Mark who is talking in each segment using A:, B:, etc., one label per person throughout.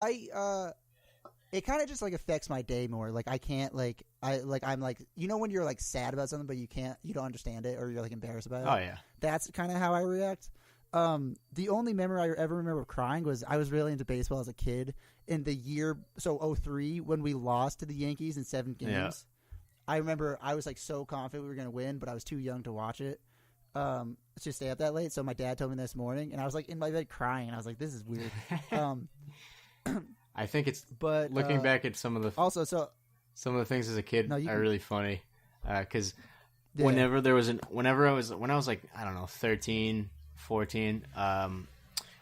A: It kind of just like affects my day more. Like I can't I'm like, you know when you're like sad about something but you don't understand it or you're like embarrassed about it.
B: Oh yeah.
A: That's kind of how I react. The only memory I ever remember of crying was I was really into baseball as a kid in the year 03 when we lost to the Yankees in 7 games. Yeah. I remember I was like so confident we were going to win, but I was too young to watch it. To stay up that late. So my dad told me this morning and I was like in my bed crying and I was like, this is weird.
B: I think it's, but looking back at some of the things as a kid are really funny. Cause whenever I was like, I don't know, 13, 14,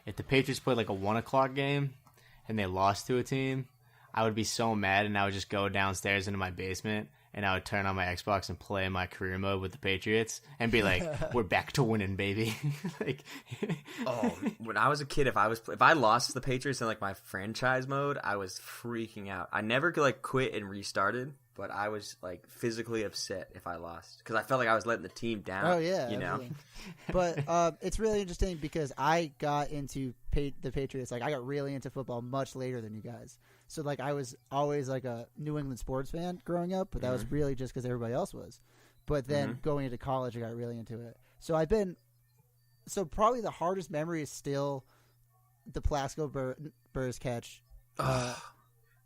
B: if the Patriots played like a 1:00 game and they lost to a team, I would be so mad and I would just go downstairs into my basement and I would turn on my Xbox and play my career mode with the Patriots and be like, we're back to winning, baby.
C: When I was a kid, if I lost to the Patriots in like my franchise mode, I was freaking out. I never could like quit and restarted, but I was like physically upset if I lost because I felt like I was letting the team down.
A: Oh yeah,
C: you know.
A: But it's really interesting because I got into the Patriots. Like I got really into football much later than you guys. So like I was always like a New England sports fan growing up, but that was really just because everybody else was. But then going into college, I got really into it. So probably the hardest memory is still the Plaxico Burress catch.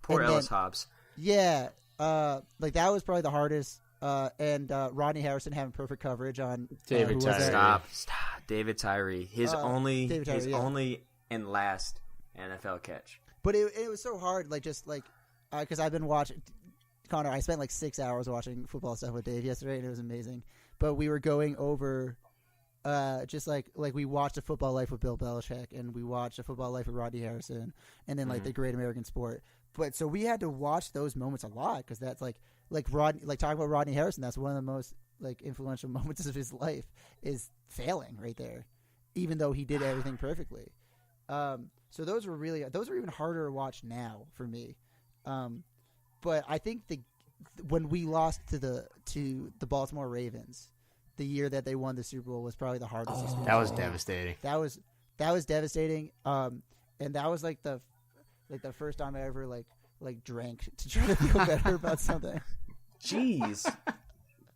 C: Poor Ellis Hobbs.
A: Yeah. Like that was probably the hardest. And Rodney Harrison having perfect coverage on
C: David Tyree. Stop. David Tyree. His only and last NFL catch.
A: But it was so hard, like just like because I've been watching Connor. I spent like 6 hours watching football stuff with Dave yesterday, and it was amazing. But we were going over just like we watched A Football Life with Bill Belichick, and we watched A Football Life with Rodney Harrison, and then like The Great American Sport. But so we had to watch those moments a lot because that's like talking about Rodney Harrison. That's one of the most like influential moments of his life is failing right there, even though he did everything perfectly. So those are even harder to watch now for me. But I think when we lost to the Baltimore Ravens, the year that they won the Super Bowl was probably the hardest experience.
B: That was devastating.
A: That was devastating. And that was like the first time I ever like drank to try to feel better about something.
C: Jeez.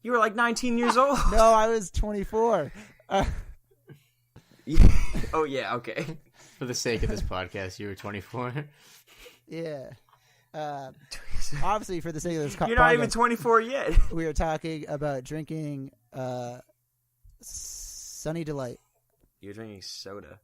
C: You were like 19 years old.
A: No, I was 24.
C: Oh yeah, okay.
B: For the sake of this podcast, you were 24.
A: Yeah. Obviously, for the sake of this podcast,
C: you're not even 24 yet.
A: We are talking about drinking Sunny Delight.
C: You're drinking soda.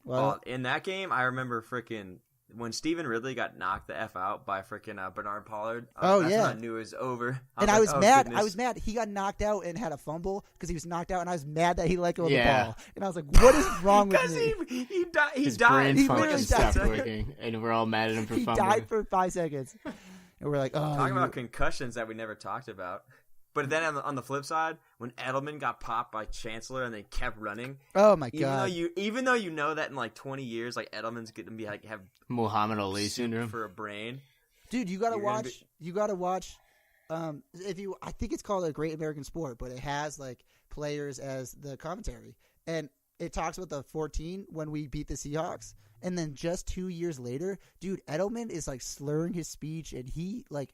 A: Well,
C: in that game, I remember freaking when Stephen Ridley got knocked the F out by freaking Bernard Pollard. That's when I knew it was over.
A: I was mad. Goodness. I was mad. He got knocked out and had a fumble because he was knocked out, and I was mad that he let go of the ball. And I was like, "What is wrong with me?"
C: Because he died.
B: His brain function stopped working, and we're all mad at him for fumbling.
A: He died for 5 seconds, and we're like, "Oh."
C: Talking about concussions that we never talked about. But then on the flip side, when Edelman got popped by Chancellor and they kept running.
A: Oh my god!
C: Even though you know that in like 20 years, like Edelman's going to be like have
B: Muhammad Ali syndrome
C: for a brain.
A: Dude, you gotta watch. You gotta watch. I think it's called A Great American Sport, but it has like players as the commentary, and it talks about the 14 when we beat the Seahawks, and then just 2 years later, dude, Edelman is like slurring his speech, and he like.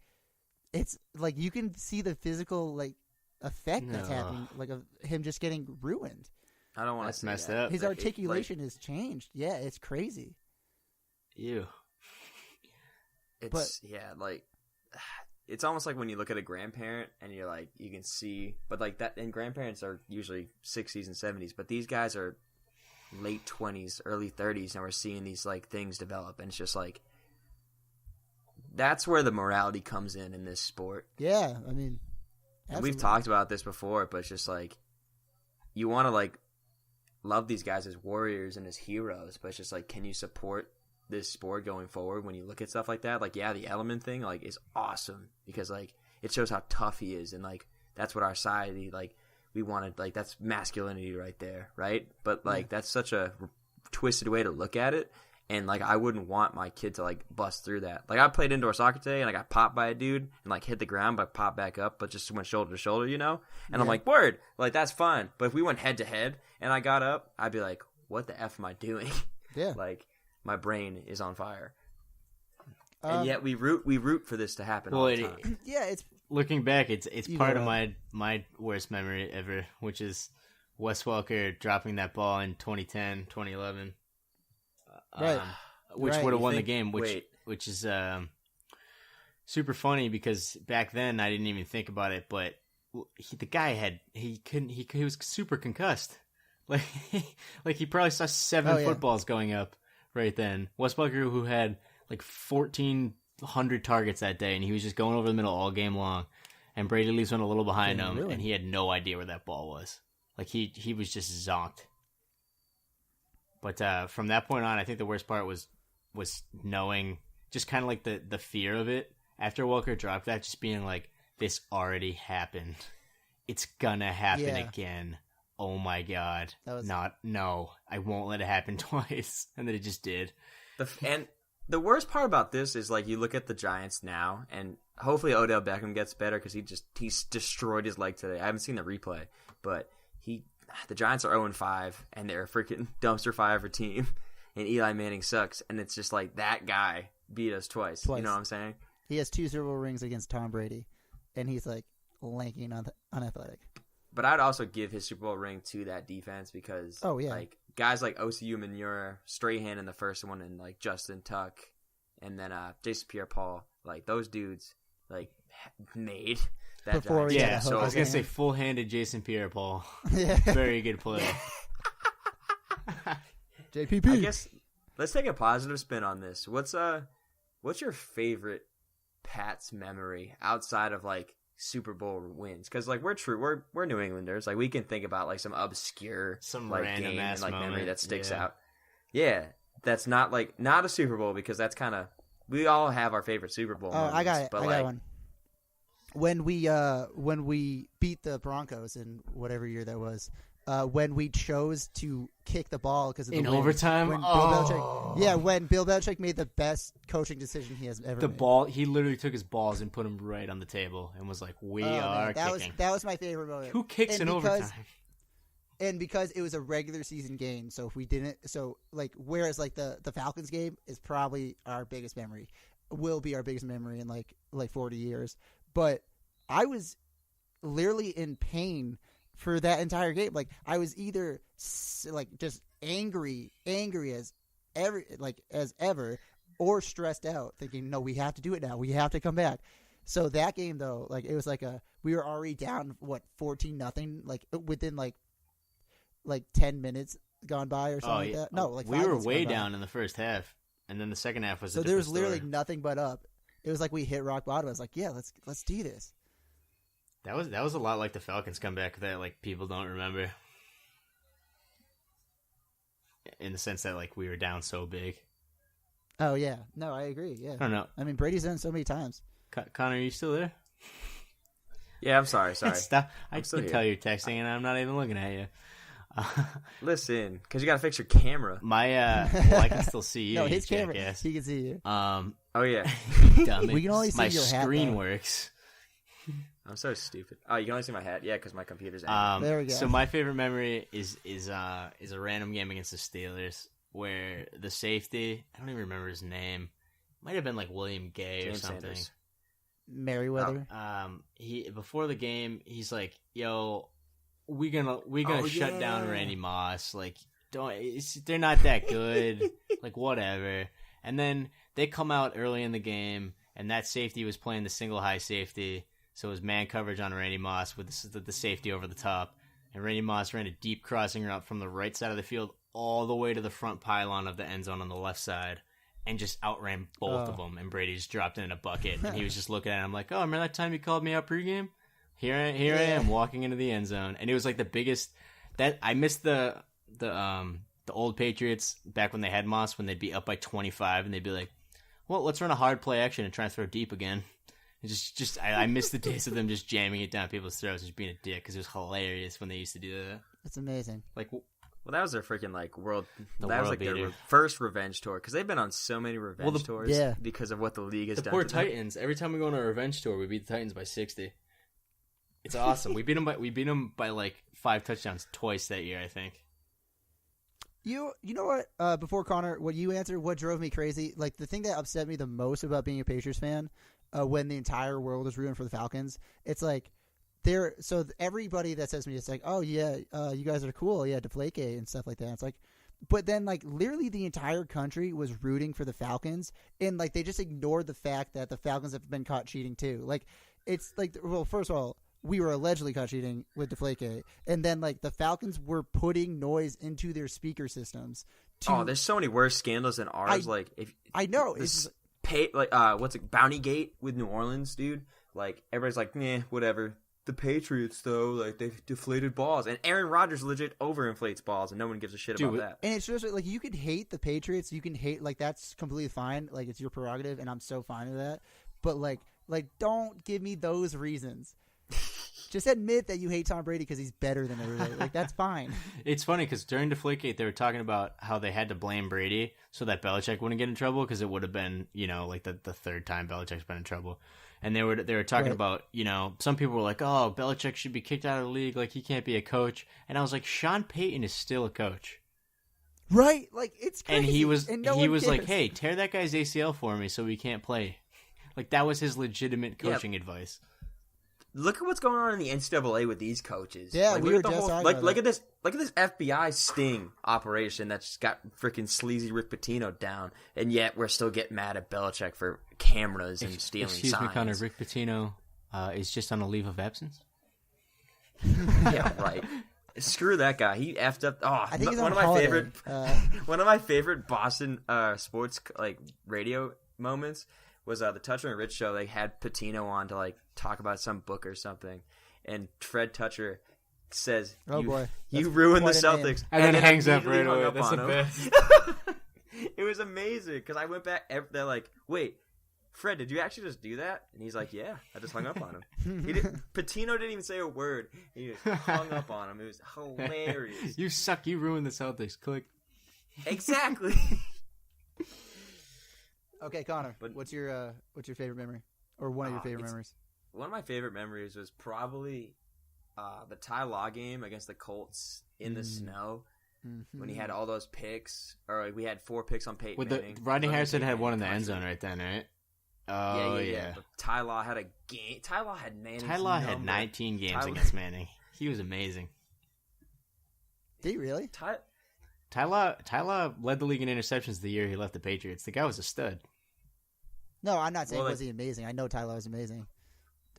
A: It's like you can see the physical like effect that's happening, like of him just getting ruined.
C: I don't want to
B: mess up.
A: His articulation has changed. Yeah, it's crazy.
B: Ew.
C: It's almost like when you look at a grandparent and you're like you can see, but like that. And grandparents are usually 60s and 70s, but these guys are late 20s, early 30s, and we're seeing these like things develop, and it's just like. That's where the morality comes in this sport.
A: Yeah, I mean,
C: we've talked about this before, but it's just like you want to like love these guys as warriors and as heroes, but it's just like, can you support this sport going forward when you look at stuff like that? Like, yeah, the Edelman thing like is awesome because like it shows how tough he is, and like that's what our society like we wanted. Like that's masculinity right there, right? But like that's such a twisted way to look at it. And, like, I wouldn't want my kid to, like, bust through that. Like, I played indoor soccer today, and I got popped by a dude and, like, hit the ground, but popped back up, but just went shoulder to shoulder, you know? And I'm like, word. Like, that's fun. But if we went head-to-head and I got up, I'd be like, what the F am I doing?
A: Yeah.
C: Like, my brain is on fire. And yet we root for this to happen all the time.
A: Yeah, it's
B: looking back, it's part of my worst memory ever, which is Wes Welker dropping that ball in 2010, 2011.
A: Right.
B: Which would have won the game, which is super funny because back then I didn't even think about it, but the guy he was super concussed. Like he probably saw 7 footballs going up right then. Wes Welker, who had like 1,400 targets that day, and he was just going over the middle all game long, and Brady leaves one a little behind him, really? And he had no idea where that ball was. Like he was just zonked. But from that point on, I think the worst part was knowing, just kind of like the fear of it after Welker dropped that, just being like, this already happened. It's gonna happen again. Oh my God. No, I won't let it happen twice. And then it just did.
C: And the worst part about this is, like, you look at the Giants now, and hopefully Odell Beckham gets better because he's destroyed his leg today. I haven't seen the replay, but the Giants are 0-5, and they're a freaking dumpster fire team, and Eli Manning sucks, and it's just like, that guy beat us twice. You know what I'm saying?
A: He has 2 Super Bowl rings against Tom Brady, and he's like lanky and unathletic.
C: But I'd also give his Super Bowl ring to that defense because like guys like Osi Umenyiora, Strahan in the first one, and like Justin Tuck, and then Jason Pierre-Paul, like those dudes like made that
A: before.
B: Yeah, so I was gonna say full-handed Jason Pierre-Paul. Yeah. Very good play.
A: JPP.
C: I guess let's take a positive spin on this. What's your favorite Pats memory outside of like Super Bowl wins? Because like we're New Englanders, like we can think about like some obscure like
B: random
C: game
B: ass
C: and, like
B: moment.
C: memory that sticks out. Yeah, that's not a Super Bowl, because that's kind of, we all have our favorite Super Bowl moments.
A: I got it.
C: But
A: I got one. When we beat the Broncos in whatever year that was, when we chose to kick the ball because of the
B: overtime.
A: When Bill Belichick made the best coaching decision he has ever made.
B: He literally took his balls and put them right on the table and was like, "We are kicking."
A: That was my favorite moment.
B: Who kicks in overtime?
A: And because it was a regular season game, so if we didn't, whereas like the Falcons game is probably our biggest memory, will be our biggest memory in like 40 years. But I was literally in pain for that entire game. Like I was either like just angry as ever, or stressed out, thinking, no, we have to do it now. We have to come back. So that game though, like it was like we were already down 14-0, like within like 10 minutes gone by or something like that. No, like
B: we were way down in the first half, and then the second half was.
A: So there was literally nothing but up. It was like we hit rock bottom. I was like, yeah, let's do this.
B: That was a lot like the Falcons comeback that like people don't remember, in the sense that like we were down so big.
A: Oh yeah, no, I agree. Yeah,
B: I don't know.
A: I mean, Brady's done it so many times.
B: Connor, are you still there?
C: Yeah, I'm sorry.
B: Stop. I can tell you're texting, and I'm not even looking at you.
C: Listen, because you got to fix your camera.
B: I can still see you.
A: No, his
B: you
A: camera.
B: Jackass.
A: He can see you.
C: Oh yeah.
A: We can only see
B: my
A: your hat. My
B: screen works.
C: I'm so stupid. Oh, you can only see my hat. Yeah, because my computer's angry.
A: There we go.
B: So my favorite memory is a random game against the Steelers where the safety, I don't even remember his name, might have been like William Gay
C: James
B: or something.
C: Sanders.
A: Merriweather.
B: He before the game, he's like, "Yo, we gonna shut down Randy Moss. Like, they're not that good. Like, whatever." And then they come out early in the game, and that safety was playing the single high safety, so it was man coverage on Randy Moss with the safety over the top. And Randy Moss ran a deep crossing route from the right side of the field all the way to the front pylon of the end zone on the left side, and just outran both of them. And Brady just dropped it in a bucket. And he was just looking at it. I'm like, oh, remember that time you called me out pregame? Here I am walking into the end zone. And it was like the biggest – that I missed the old Patriots back when they had Moss, when they'd be up by 25 and they'd be like, well, let's run a hard play action and try and throw deep again. And I missed the days of them just jamming it down people's throats and just being a dick, because it was hilarious when they used to do that.
A: It's amazing.
C: Like, well, that was their freaking like world.
B: That
C: was like their first revenge tour, because they've been on so many revenge tours because of what the league has done.
B: The poor Titans. Every time we go on a revenge tour, we beat the Titans by 60. It's awesome. we beat them by like 5 touchdowns twice that year, I think.
A: You know what? Before Connor, what you answered, what drove me crazy, like the thing that upset me the most about being a Patriots fan, when the entire world is rooting for the Falcons, it's like everybody that says to me, it's like, oh yeah, you guys are cool, yeah, Deflategate and stuff like that. It's like, but then like literally the entire country was rooting for the Falcons, and like they just ignored the fact that the Falcons have been caught cheating too. Like it's like, well, first of all, we were allegedly caught cheating with Deflategate, and then like the Falcons were putting noise into their speaker systems.
C: There's so many worse scandals than ours.
A: I know
C: it's what's it, Bountygate with New Orleans, dude. Like everybody's like, whatever. The Patriots, though, like, they've deflated balls. And Aaron Rodgers legit overinflates balls, and no one gives a shit about that.
A: And it's just, like, you could hate the Patriots. You can hate, like, that's completely fine. Like, it's your prerogative, and I'm so fine with that. But, like don't give me those reasons. Just admit that you hate Tom Brady because he's better than everybody. Like, that's fine.
B: It's funny because during Deflategate, they were talking about how they had to blame Brady so that Belichick wouldn't get in trouble because it would have been, like, the third time Belichick's been in trouble. And they were talking about, some people were like, oh, Belichick should be kicked out of the league. Like, he can't be a coach. And I was like, Sean Payton is still a coach.
A: Right? Like, it's crazy.
B: And he was like, hey, tear that guy's ACL for me so he can't play. Like, that was his legitimate coaching advice.
C: Look at what's going on in the NCAA with these coaches.
A: Yeah, we were just talking about
C: look at this FBI sting operation that's got freaking sleazy Rick Pitino down, and yet we're still getting mad at Belichick for cameras and stealing signs.
B: Excuse me, Connor. Rick Pitino is just on a leave of absence.
C: Yeah, right. Screw that guy. He effed up. Oh,
A: I think he's
C: one
A: on
C: of my
A: holiday.
C: favorite, one of my favorite Boston sports like radio moments was the Toucher and Rich show. They had Pitino on to like talk about some book or something, and Fred Toucher says, you ruined the Celtics,"
B: and then hangs up right away. That's the best.
C: It was amazing because I went back. They're like, "Wait, Fred, did you actually just do that?" And he's like, "Yeah, I just hung up on him." Pitino didn't even say a word. He just hung up on him. It was hilarious.
B: You suck. You ruined the Celtics. Click.
C: Exactly.
A: Okay, Connor, what's your favorite memory, or one of your favorite memories?
C: One of my favorite memories was probably the Ty Law game against the Colts in the snow when he had all those picks, or we had 4 picks on Peyton Manning.
B: Rodney Harrison had one in the end zone right then, right? Oh yeah.
C: But Ty Law had a game. Ty Law had Manning's
B: Ty Law had 19 games against Manning. He was amazing.
A: Did he really?
B: Ty Law led the league in interceptions the year he left the Patriots. The guy was a stud.
A: No, I'm not saying was he amazing. I know Ty Law was amazing.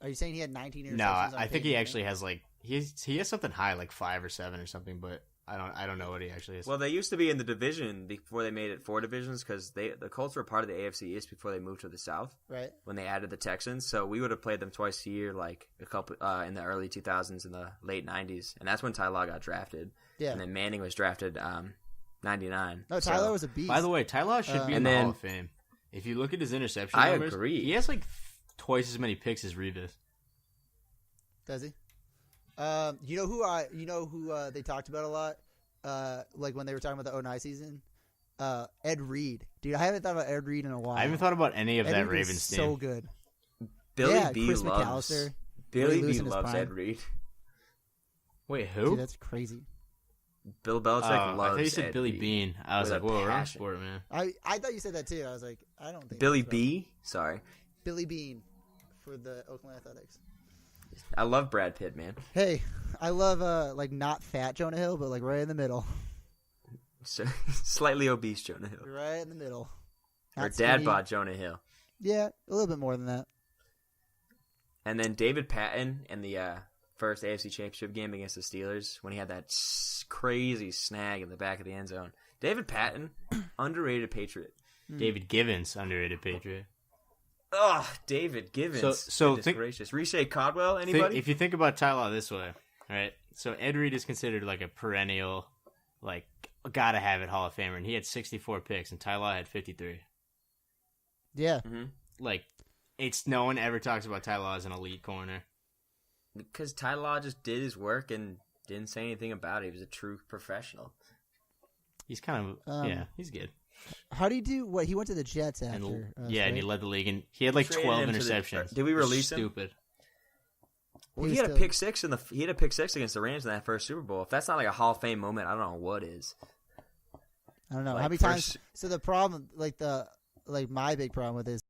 A: Are you saying he had 19 interceptions?
B: No, I think he actually has like he has something high, like 5 or 7 or something, but I don't know what he actually is.
C: Well, they used to be in the division before they made it 4 divisions because the Colts were part of the AFC East before they moved to the South.
A: Right.
C: When they added the Texans, so we would have played them twice a year, like a couple in the early 2000s and the late 90s, and that's when Ty Law got drafted. Yeah. And then Manning was drafted 99.
A: No, Ty Law was a beast.
B: By the way, Ty Law should be in the Hall of Fame. If you look at his interception numbers,
C: I agree.
B: He has like twice as many picks as Revis.
A: Does he? You know who they talked about a lot? Like when they were talking about the 2009 season? Ed Reed. Dude, I haven't thought about Ed Reed in a while.
B: I haven't thought about any of that Ravens team.
A: So good.
C: Billy B loves Ed Reed.
B: Wait, who?
A: Dude, that's crazy.
C: Bill Belichick loves
B: I thought you said
C: Ed
B: Billy
C: Reed
B: Bean. I was like, whoa, wrong sport, man.
A: I thought you said that too. I was like, I don't think
C: Billy B? Sorry.
A: Billy Bean for the Oakland Athletics.
C: I love Brad Pitt, man.
A: Hey, I love like not fat Jonah Hill, but like right in the middle.
C: So, slightly obese Jonah Hill.
A: Right in the middle.
C: Or dad bod Jonah Hill.
A: Yeah, a little bit more than that.
C: And then David Patton in the first AFC Championship game against the Steelers when he had that crazy snag in the back of the end zone. David Patton, underrated Patriot.
B: David Givens, underrated Patriot.
C: Oh, David Givens.
B: So
C: gracious. Riche Codwell, anybody?
B: If you think about Ty Law this way, right? So Ed Reed is considered like a perennial, like, gotta have it Hall of Famer, and he had 64 picks, and Ty Law had 53.
A: Yeah.
C: Mm-hmm.
B: Like, no one ever talks about Ty Law as an elite corner.
C: Because Ty Law just did his work and didn't say anything about it. He was a true professional.
B: He's kind of, he's good.
A: How do you do what? He went to the Jets after.
B: And he led the league, and he had like 12 interceptions.
C: Did we release him?
B: Stupid.
C: Well, he had a pick six against the Rams in that first Super Bowl. If that's not like a Hall of Fame moment, I don't know what is.
A: I don't know
C: Like,
A: how many times. So the problem, my big problem with it is